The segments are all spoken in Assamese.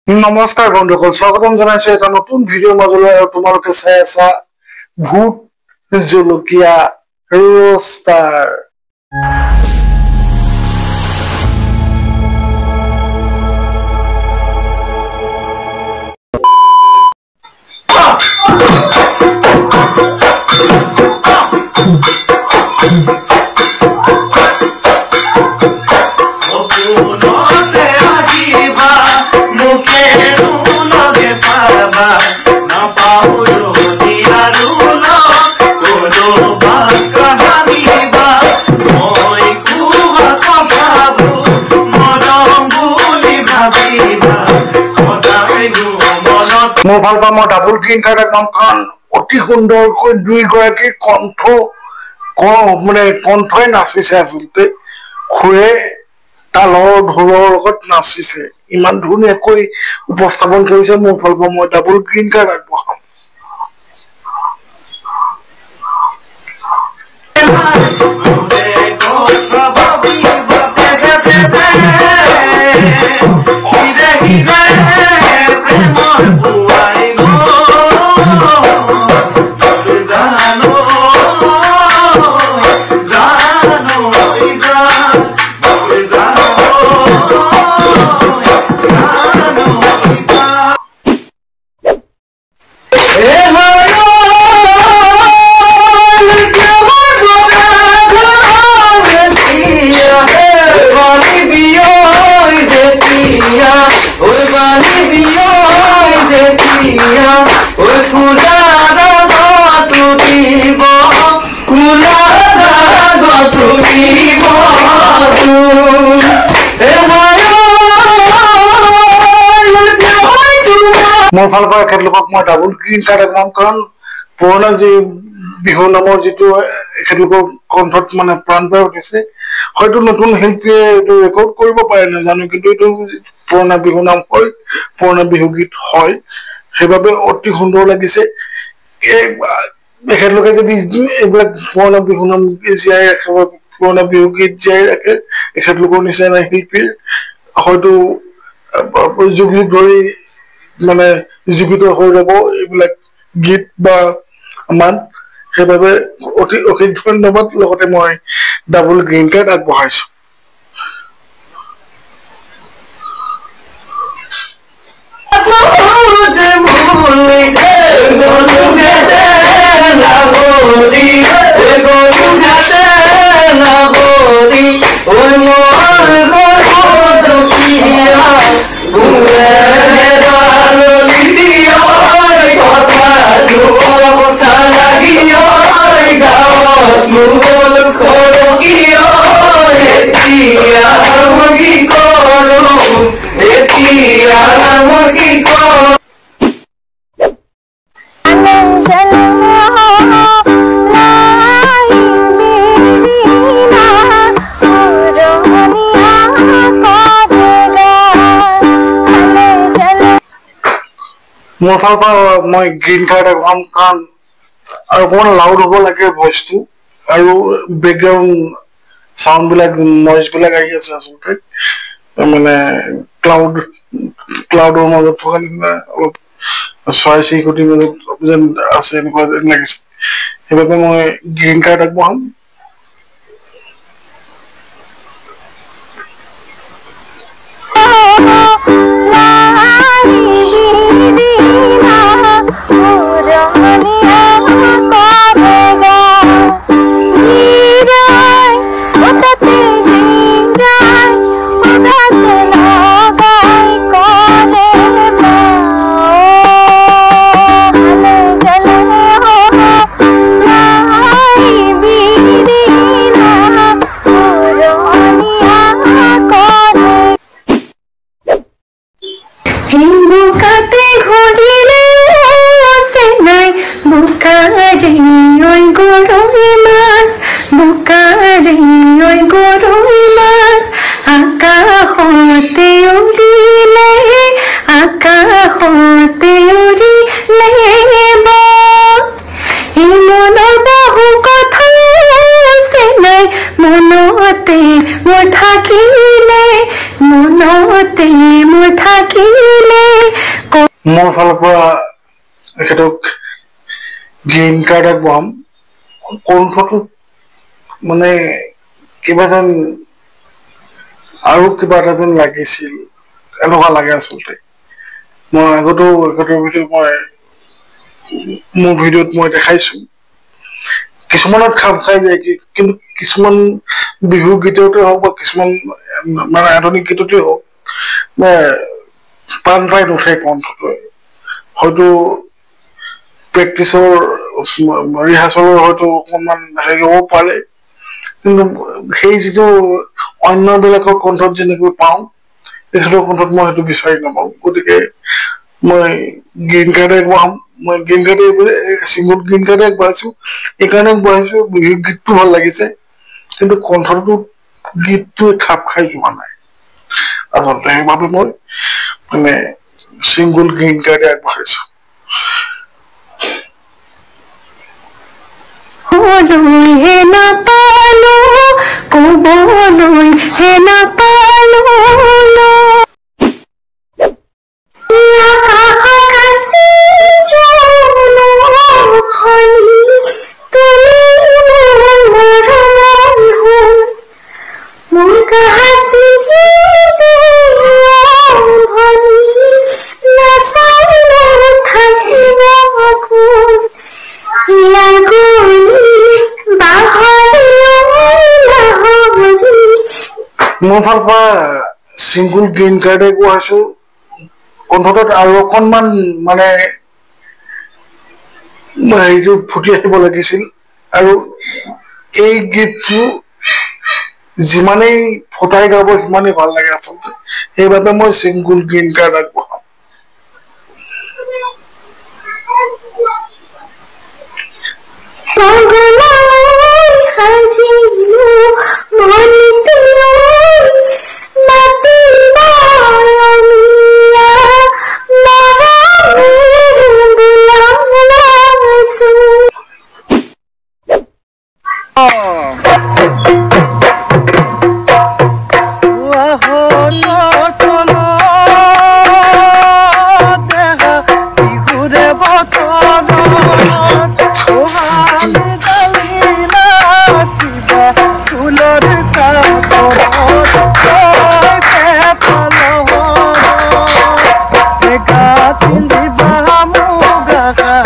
নমস্কাৰ বন্ধুসকল, স্বাগতম জনাইছো এটা নতুন ভিডিঅ'ৰ মাজলৈ। আৰু তোমালোকে চাই আছা ভূত জলকীয়া ৰোষ্টাৰ। মোৰ ভাল পাওঁ মই ডাবল গ্ৰীণ কাৰ্ড নামখন অতি সুন্দৰকৈ দুইগৰাকীৰ কণ্ঠই নাচিছে। আচলতে সুৰে তালৰ ঢোলৰ লগত নাচিছে, ইমান ধুনীয়াকৈ উপস্থাপন কৰিছে। মোৰ ভাল পাওঁ মই ডাবল গ্ৰীণ কাৰ্ড আগবঢ়াম। মোৰ ফালৰ পৰা এখেতলোকক মই ডাবল গ্ৰীণ কাৰ্ড একদম, কাৰণ পুৰণা যি বিহু নামৰ যিটো এখেতলোকৰ কণ্ঠত প্ৰাণ পাই উঠিছে। হয়তো নতুন শিল্পীয়ে এইটো ৰেকৰ্ড কৰিব পাৰে নাজানো, কিন্তু এইটো পুৰণা বিহু নাম হয়, পুৰণা বিহুগীত হয়, সেইবাবে অতি সুন্দৰ লাগিছে। এখেতলোকে যদি এইবিলাক পুৰণা বিহু নাম জীয়াই ৰাখে বা পুৰণা বিহুগীত জীয়াই ৰাখে, এখেতলোকৰ নিচিনা শিল্পীৰ হয়তো যুগ যুগ ধৰি জীৱিত হৈ ৰব এইবিলাক গীত বা মান। সেইবাবে অতি ধন্যবাদ। লগতে মই ডাবল গ্ৰীণ কাৰ্ড আগবঢ়াইছো। মোৰ ফালৰ পৰা মই গ্ৰীণ কাৰ্ড একদম, কাৰণ আৰু অকণমান লাউড হ'ব লাগে ভইচটো, আৰু বেকগ্ৰাউণ্ড চাউণ্ড বিলাক নইজ বিলাক আহি আছে। আচলতে ক্লাউডৰ মাজত থকা নিচিনা, অলপ চৰাই চিৰিকটিৰ মাজত যেন আছে, এনেকুৱা যেন লাগিছে। সেইবাবে মই গ্ৰীণ কাৰ্ড আগবঢ়াম। মনতে মোৰ থাকিলে মোৰ ফালৰ পৰা এখেতক গ্ৰীণ কাৰ্ড আগবঢ়াম। কণ্ঠটো মানে কিবা যেন আৰু কিবা এটা যেন লাগিছিল এনেকুৱা লাগে আচলতে। মই আগতেও এখেতৰ ভিডিঅ' মোৰ ভিডিঅ'ত মই দেখাইছো, কিছুমানত খাপ খাই যায়, কিন্তু কিছুমান বিহু গীততে হওক বা কিছুমান মানে আধুনিক গীততে হওক প্ৰাণ পাই নুঠে কণ্ঠটোৱে। হয়তো প্ৰেক্টিচৰ ৰিহাৰ্চলৰ হয়তো অকণমান হেৰি হ'ব পাৰে, কিন্তু সেই যিটো অন্যবিলাকৰ কণ্ঠত যেনেকৈ পাওঁ তেখেতৰ কণ্ঠত মই সেইটো বিচাৰি নাপাওঁ। গতিকে মই গ্ৰীণ কাৰ্ডে আগবঢ়াম। মই গ্ৰীণ কাৰ্ডে চিংগুল গ্ৰীণ কাৰ্ডে আগবঢ়াইছো, এইকাৰণে আগবঢ়াইছো বিহু গীতটো ভাল লাগিছে, কিন্তু কণ্ঠটো গীতটোৱে খাপ খাই যোৱা নাই আচলতে। সেইবাবে মই মানে চিংগুল গ্ৰীণ কাৰ্ডে আগবঢ়াইছো। মোৰ ফালৰ পৰা চিংগুল গ্ৰীণ কাৰ্ডে আগবঢ়াইছো। কণ্ঠটোত আৰু অকণমান মানে হেৰিটো ফুটি আহিব লাগিছিল, আৰু এই গীতটো যিমানেই ফুটাই গাব সিমানেই ভাল লাগে আচলতে। সেইবাবে মই চিংগুল গ্ৰীণ কাৰ্ড আগবঢ়াম।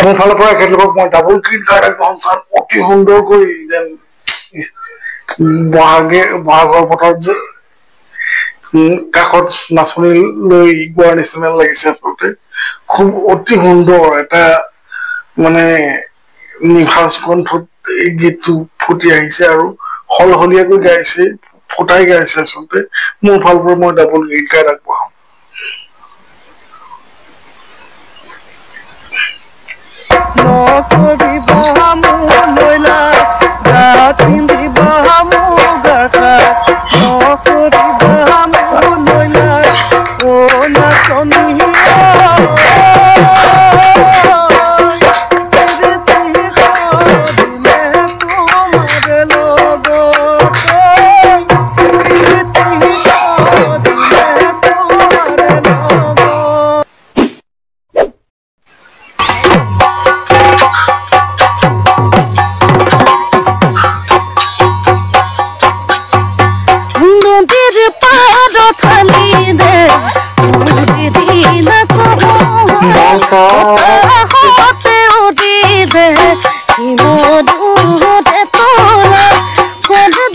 মোৰ ফালৰ পৰা এখেতলোকক মই ডাবল গ্ৰীণ কাৰ্ড আগবঢ়াম, কাৰণ অতি সুন্দৰকৈ যেন বহাগৰ বতৰত যে কাষত নাচনী লৈ গোৱাৰ নিচিনা লাগিছে আচলতে। খুব অতি সুন্দৰ এটা মানে নিভাঁজ কণ্ঠত এই গীতটো ফুটি আহিছে, আৰু সলসলীয়াকৈ গাইছে, ফুটাই গাইছে আচলতে। মোৰ ফালৰ পৰা মই ডাবল গ্ৰীণ কাৰ্ড আগবঢ়াম।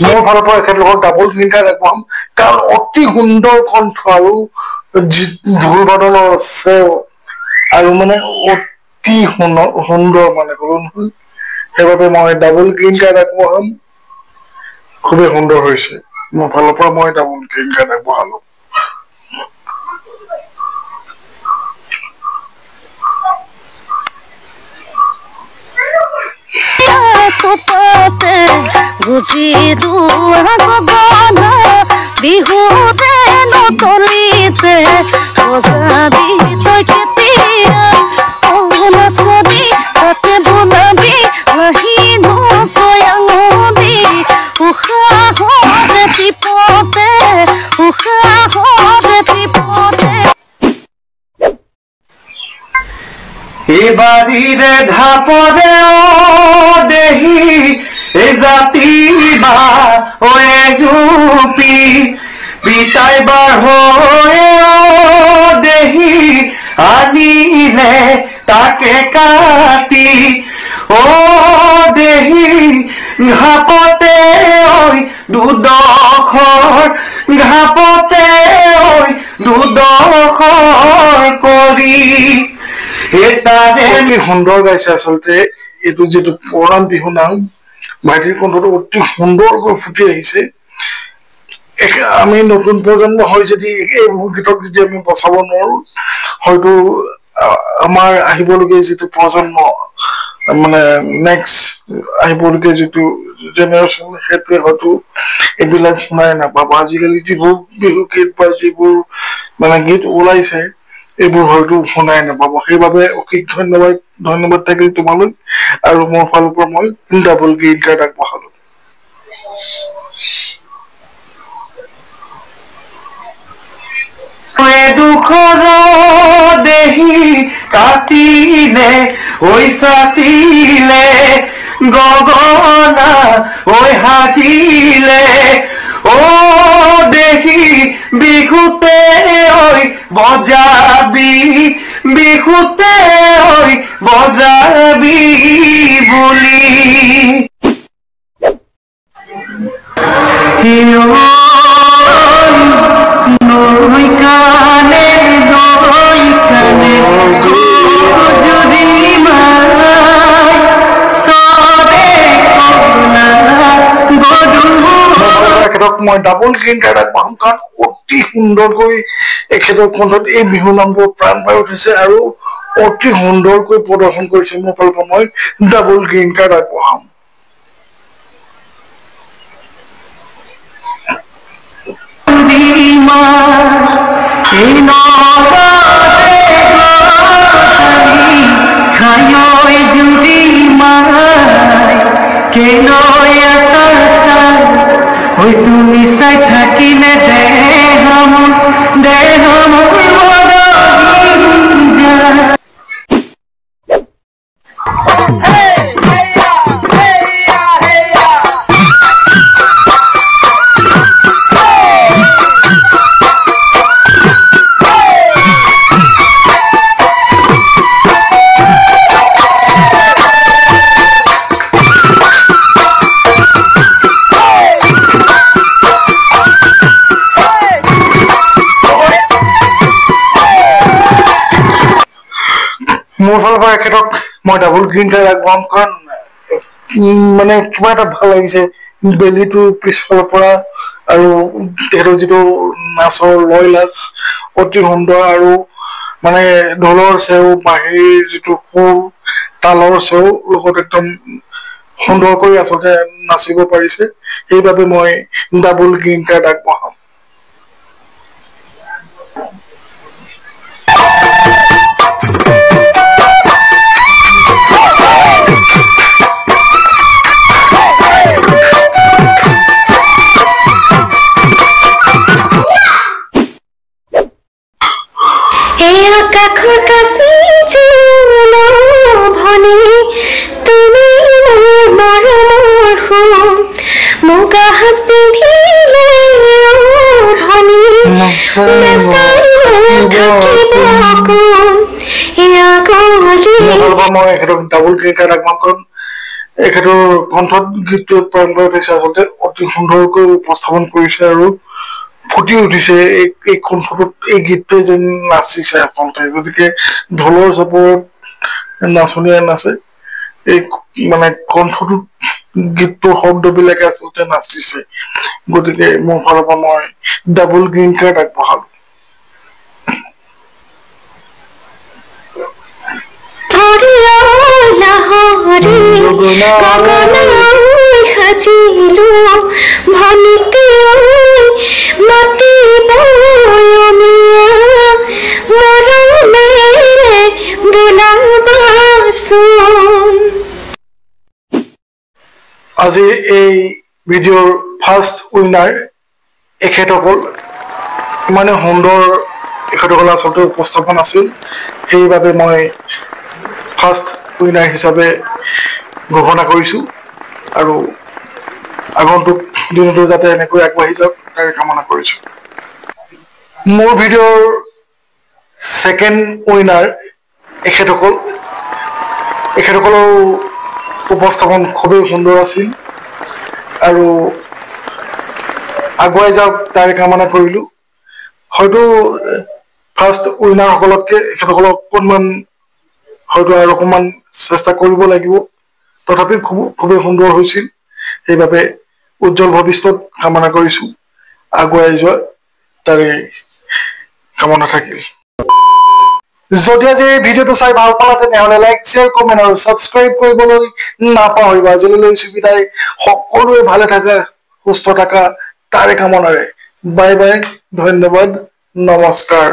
মোৰ ফালৰ পৰা এখেতলোকৰ ডাবল গ্ৰীণ কাৰ্ড আগবঢ়াম, কাৰণ অতি সুন্দৰ কণ্ঠ আৰু ঢোল বাদনৰ আছে, আৰু মানে অতি সুন্দৰ মানে কলো নহয়। সেইবাবে মই ডাবল গ্ৰীণ কাৰ্ড আগবঢ়াম। খুবেই সুন্দৰ হৈছে। মোৰ ফালৰ পৰা মই ডাবল গ্ৰীণ কাৰ্ড আগবঢ়ালো। বুঝি দুয়া গগনা বিহুতে নতলিতে বজাবি তই কেতিয়া ও নাচনি তাতে বোলাবি আহি নকয় আঙুলি উশাহৰে টিপতে এবারিরে ধাপরে দেহি এ জাতি বা ওয়ে জুপি পিতাইবার হয়ে দেহি আনিলে তাকে কাটি ও দেহি ঘাপতে ওই দুদখর ঘাপতে ওই দুদখর করি অতি সুন্দৰ গাইছে আচলতে এইটো যেটো পুৰাণ বিহু নাম ভাইটিৰ কণ্ঠটো অতি সুন্দৰকৈ ফুটি আহিছে আমি নতুন প্ৰজন্ম হয় যদি এইবোৰ গীতক যদি আমি বচাব নোৱাৰো হয়তো আমাৰ আহিবলগীয়া যেটো প্ৰজন্ম মানে নেক্সট আহিবলগীয়া যেটো জেনেৰেশ্যন হেতুৱে হয়তো এইবিলাক শুনাই নাপাব আজিকালি যিবোৰ বিহু গীত বা যিবোৰ মানে গীত ওলাইছে এইবোৰ হয়তো শুনাই নাপাব সেইবাবে অশেষ ধন্যবাদ থাকিল তোমালৈ আৰু মোৰ ফালৰ পৰা মই ডাবল গ্ৰীণ কাৰ্ড আগবঢ়ালো দুখৰ দেহি কাটিলে ঐ চাচিলে গগনা ঐ হাজিলে ও দেহি বিহুতে ঐ বজাবি বিহুতে ঐ বজাবি বুলি নৈ কানে যদি মই ডাবল গ্ৰীণ কাৰ্ড আগবঢ়াম কাৰণ অতি সুন্দৰকৈ এখেতৰ কণ্ঠত এই বিহু নামবোৰ প্ৰাণ পাই উঠিছে আৰু অতি সুন্দৰকৈ প্ৰদৰ্শন কৰিছে মোৰ ফালৰ পৰা মই ডাবল গ্ৰীণ কাৰ্ড আগবঢ়াম তুমি চাই থাকিলে দেহম মোৰ ফালৰ পৰা এখেতক মই ডাবল গ্ৰীণ কাৰ্ড আগবঢ়াম কাৰণ মানে কিবা এটা ভাল লাগিছে বেলিটো পিছফালৰ পৰা আৰু তেখেতৰ যিটো নাচৰ লয় লাজ অতি সুন্দৰ আৰু মানে ঢোলৰ চেও বাঁহীৰ যিটো সুৰ তালৰ চেও লগত একদম সুন্দৰকৈ আচলতে নাচিব পাৰিছে সেইবাবে মই ডাবল গ্ৰীণ কাৰ্ড আগবঢ়াম মই এখেতক ডাবল গ্ৰীণ কাৰ্ড আগবঢ়াম কাৰণ এখেতৰ কণ্ঠত গীতটো প্ৰাণ পাই উঠিছে আচলতে অতি সুন্দৰকৈ উপস্থাপন কৰিছে আৰু ফুটি উঠিছে এই কণ্ঠটোত এই গীতটোৱে যেন নাচিছে আচলতে গতিকে ঢোলৰ চাপৰত নাচনীয়ে নাচে এই মানে কণ্ঠটোত গীতটোৰ শব্দবিলাকে আচলতে নাচিছে গতিকে মোৰ ফালৰ পৰা মই ডাবল গ্ৰীণ কাৰ্ড আগবঢ়ালো আজি এই ভিডিঅ'ৰ ফাৰ্ষ্ট উইনাৰ এখেতসকল ইমানে সুন্দৰ এখেতসকল আচলতে উপস্থাপন আছিল সেইবাবে মই ফাৰ্ষ্ট উইনাৰ হিচাপে ঘোষণা কৰিছোঁ আৰু আগন্তুক দিনতো যাতে এনেকৈ আগবাঢ়ি যাওক তাৰে কামনা কৰিছোঁ। মোৰ ভিডিঅ'ৰ ছেকেণ্ড উইনাৰ এখেতসকলৰ উপস্থাপন খুবেই সুন্দৰ আছিল আৰু আগুৱাই যাওক তাৰে কামনা কৰিলোঁ। হয়তো ফাৰ্ষ্ট উইনাৰসকলতকৈ এখেতসকলক অকণমান হয়তো আৰু অকণমান চেষ্টা কৰিব লাগিব, তথাপি খুবেই সুন্দৰ হৈছিল। সেইবাবে উজ্জ্বল ভৱিষ্যত কামনা কৰিছোঁ, আগুৱাই যোৱা তাৰে কামনা থাকিল। যদি আজি এই ভিডিঅ'টো চাই ভাল পালা তেনেহ'লে লাইক, শ্বেয়াৰ, কমেণ্ট আৰু ছাবস্ক্ৰাইব কৰিবলৈ নাপাহৰিবা। আজিলৈ লৈছোঁ বিদায়, সকলোৱে ভালে থাকা, সুস্থ থাকা তাৰে কামনাৰে। বাই বাই, ধন্যবাদ, নমস্কাৰ।